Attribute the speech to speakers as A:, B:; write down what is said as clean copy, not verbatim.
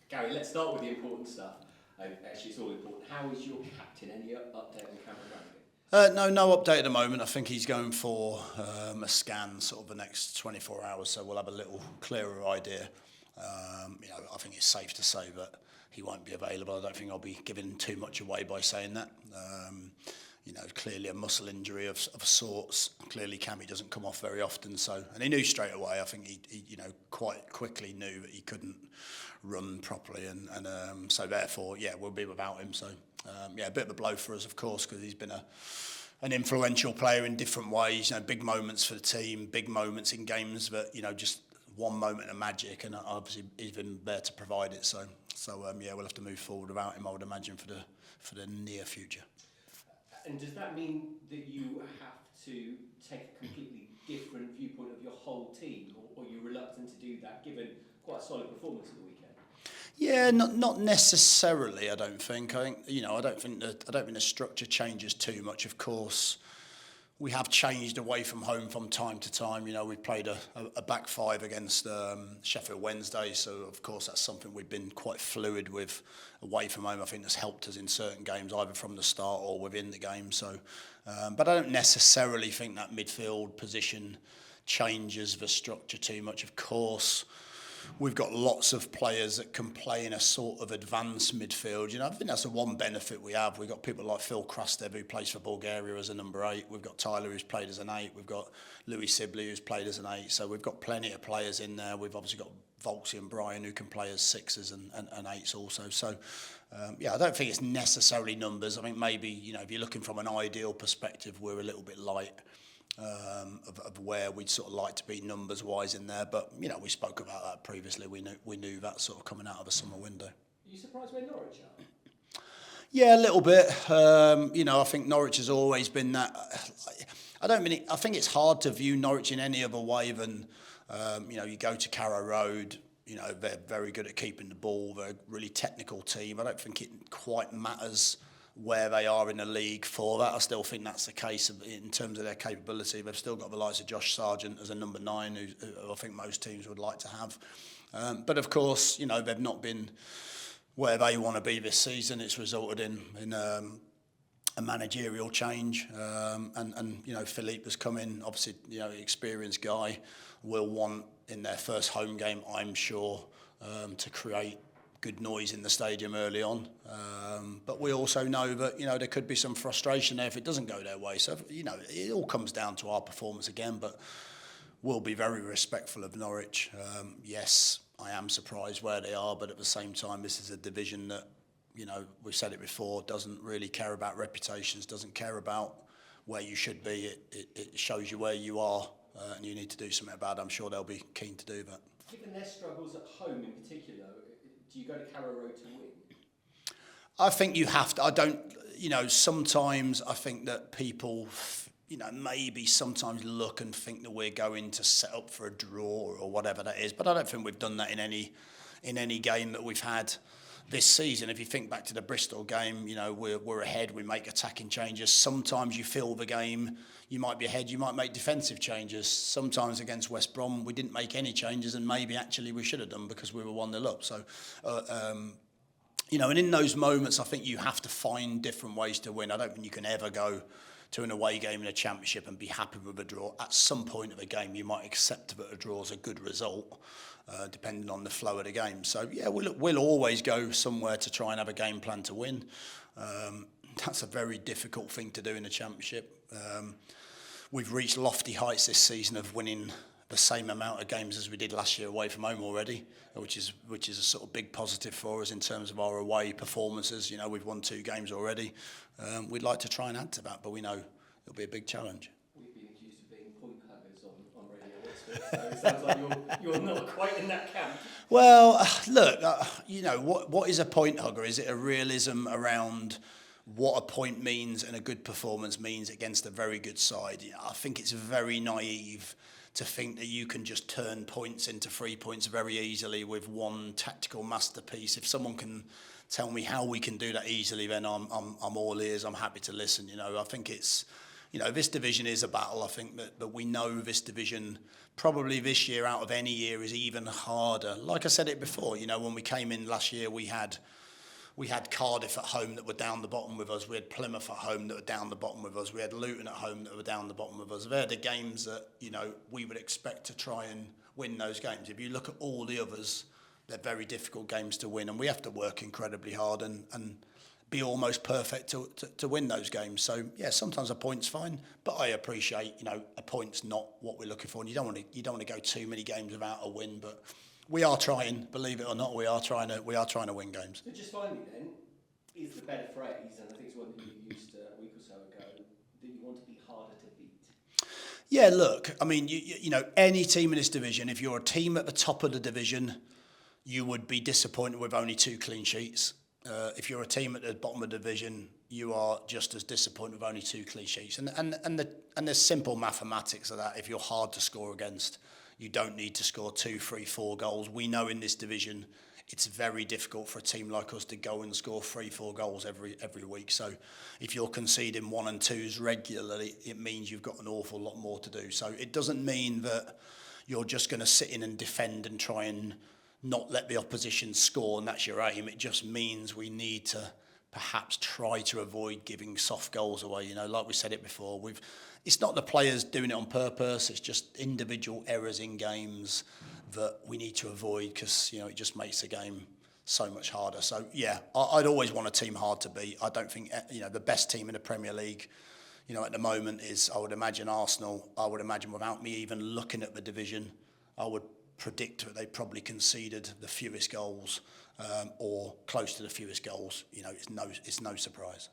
A: Gary, let's start with the important stuff. Actually, it's all important. How is your captain? Any update on Cameron Brannigan?
B: No update at the moment. I think he's going for a scan sort of the next 24 hours, so we'll have a little clearer idea. I think it's safe to say that he won't be available. I don't think I'll be giving too much away by saying that. Clearly a muscle injury of sorts. Clearly Cammy doesn't come off very often, and he knew straight away. I think he quite quickly knew that he couldn't run properly, and so therefore, we'll be without him. So, a bit of a blow for us, of course, because he's been an influential player in different ways. Big moments for the team, big moments in games, but just one moment of magic, and obviously he's been there to provide it. So we'll have to move forward without him, I would imagine, for the near future.
A: And does that mean that you have to take a completely different viewpoint of your whole team, or are you reluctant to do that, given quite a solid performance at the weekend?
B: Yeah, not necessarily. I don't think. I don't think the structure changes too much. Of course, we have changed away from home from time to time. We played a back five against Sheffield Wednesday, so of course that's something we've been quite fluid with away from home. I think that's helped us in certain games, either from the start or within the game. So, but I don't necessarily think that midfield position changes the structure too much. Of course, we've got lots of players that can play in a sort of advanced midfield. I think that's the one benefit we have. We've got people like Phil Krastev, who plays for Bulgaria as a number 8. We've got Tyler, who's played as an 8. We've got Louis Sibley, who's played as an 8. So we've got plenty of players in there. We've obviously got Volksy and Brian, who can play as 6s and 8s also. So, I don't think it's necessarily numbers. I think maybe, if you're looking from an ideal perspective, we're a little bit light. Of where we'd sort of like to be numbers wise in there, but we spoke about that previously. We knew that sort of coming out of the summer window.
A: Are you surprised where Norwich are?
B: Yeah, a little bit. I think Norwich has always been that. I think it's hard to view Norwich in any other way than you go to Carrow Road. They're very good at keeping the ball. They're a really technical team. I don't think it quite matters where they are in the league for that. I still think that's the case in terms of their capability. They've still got the likes of Josh Sargent as a number 9, who I think most teams would like to have. But of course, they've not been where they want to be this season. It's resulted in a managerial change, and Philippe has come in. Obviously, experienced guy, will want in their first home game, I'm sure, to create good noise in the stadium early on, but we also know that there could be some frustration there if it doesn't go their way. So it all comes down to our performance again, but we'll be very respectful of Norwich. Yes, I am surprised where they are, but at the same time, this is a division that we've said it before, doesn't really care about reputations, doesn't care about where you should be. It shows you where you are, and you need to do something about it. I'm sure they'll be keen to do that.
A: Given their struggles at home in particular, do you go to Carrow Road to win?
B: I think you have to. I don't, sometimes I think that people, maybe sometimes look and think that we're going to set up for a draw or whatever that is. But I don't think we've done that in any game that we've had this season. If you think back to the Bristol game, we're ahead, we make attacking changes. Sometimes you feel the game, you might be ahead, you might make defensive changes. Sometimes against West Brom, we didn't make any changes, and maybe actually we should have done because we were 1-0 up. So, and in those moments, I think you have to find different ways to win. I don't think you can ever go to an away game in a championship and be happy with a draw. At some point of a game, you might accept that a draw is a good result, depending on the flow of the game. So, we'll always go somewhere to try and have a game plan to win. That's a very difficult thing to do in the championship. We've reached lofty heights this season of winning the same amount of games as we did last year away from home already, which is a sort of big positive for us in terms of our away performances. We've won 2 games already. We'd like to try and add to that, but we know it'll be a big challenge.
A: We've been accused of being point huggers on Radio Whisper, so it sounds like you're not quite in that camp.
B: Well, look, what is a point hugger? Is it a realism around what a point means and a good performance means against a very good side? I think it's very naive to think that you can just turn points into 3 points very easily with one tactical masterpiece. If someone can tell me how we can do that easily, then I'm all ears. I'm happy to listen. I think it's you know, this division is a battle. I think that we know this division probably this year out of any year is even harder. Like I said it before, you know, when we came in last year, we had Cardiff at home that were down the bottom with us. We had Plymouth at home that were down the bottom with us. We had Luton at home that were down the bottom with us. They're the games that, you know, we would expect to try and win those games. If you look at all the others, they're very difficult games to win, and we have to work incredibly hard and be almost perfect to win those games. So yeah, sometimes a point's fine, but I appreciate, you know, a point's not what we're looking for, and you don't want to go too many games without a win. But we are trying, believe it or not, we are trying to win games.
A: So just finally then, is the better phrase, and I think it's one that you used a week or so ago, that you want to be harder to beat?
B: Yeah, look, I mean, you know, any team in this division, if you're a team at the top of the division, you would be disappointed with only 2 clean sheets. If you're a team at the bottom of the division, you are just as disappointed with only 2 clean sheets. And there's simple mathematics of that. If you're hard to score against, you don't need to score 2, 3, 4 goals. We know in this division, it's very difficult for a team like us to go and score 3, 4 goals every week. So if you're conceding 1 and 2s regularly, it means you've got an awful lot more to do. So it doesn't mean that you're just going to sit in and defend and try and not let the opposition score, and that's your aim. It just means we need to perhaps try to avoid giving soft goals away. You know, like we said it before, it's not the players doing it on purpose, it's just individual errors in games that we need to avoid, because, you know, it just makes the game so much harder. So yeah, I'd always want a team hard to beat. I don't think, you know, the best team in the Premier League, you know, at the moment is, I would imagine, Arsenal. I would imagine, without me even looking at the division, I would predict that they probably conceded the fewest goals, or close to the fewest goals. You know, it's no surprise.